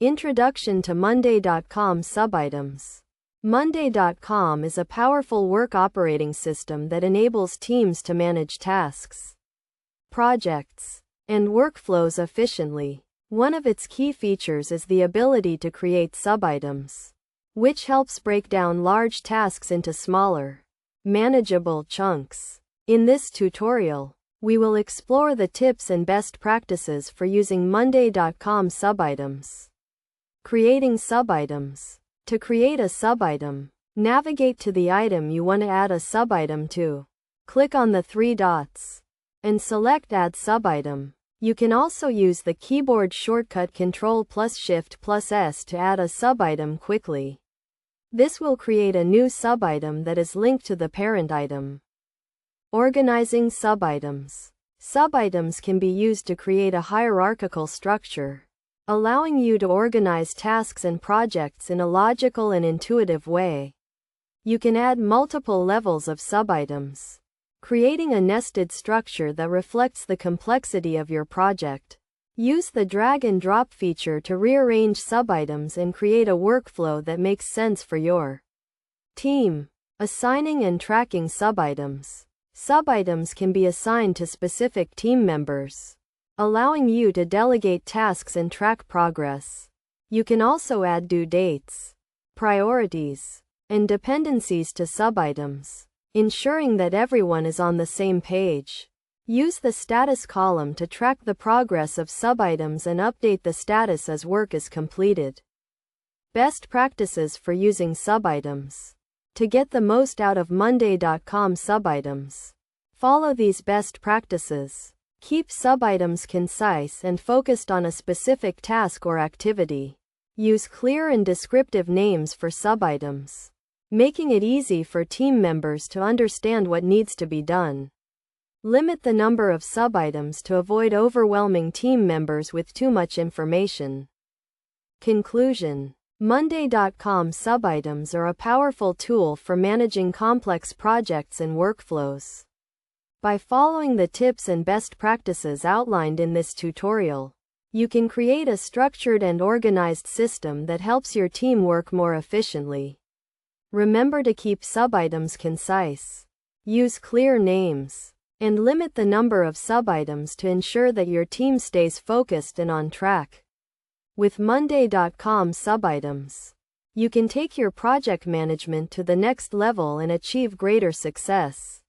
Introduction to Monday.com Subitems. Monday.com is a powerful work operating system that enables teams to manage tasks, projects, and workflows efficiently. One of its key features is the ability to create subitems, which helps break down large tasks into smaller, manageable chunks. In this tutorial, we will explore the tips and best practices for using Monday.com subitems. Creating subitems. To create a subitem, navigate to the item you want to add a subitem to. Click on the three dots and select Add Subitem. You can also use the keyboard shortcut Ctrl+Shift+S to add a subitem quickly. This will create a new subitem that is linked to the parent item. Organizing subitems. Subitems can be used to create a hierarchical structure, allowing you to organize tasks and projects in a logical and intuitive way. You can add multiple levels of subitems, creating a nested structure that reflects the complexity of your project. Use the drag and drop feature to rearrange subitems and create a workflow that makes sense for your team. Assigning and tracking subitems. Subitems can be assigned to specific team members, allowing you to delegate tasks and track progress. You can also add due dates, priorities, and dependencies to subitems, ensuring that everyone is on the same page. Use the status column to track the progress of subitems and update the status as work is completed. Best practices for using subitems. To get the most out of Monday.com subitems, follow these best practices. Keep subitems concise and focused on a specific task or activity. Use clear and descriptive names for subitems, making it easy for team members to understand what needs to be done. Limit the number of subitems to avoid overwhelming team members with too much information. Conclusion. Monday.com subitems are a powerful tool for managing complex projects and workflows. By following the tips and best practices outlined in this tutorial, you can create a structured and organized system that helps your team work more efficiently. Remember to keep subitems concise, use clear names, and limit the number of subitems to ensure that your team stays focused and on track. With Monday.com subitems, you can take your project management to the next level and achieve greater success.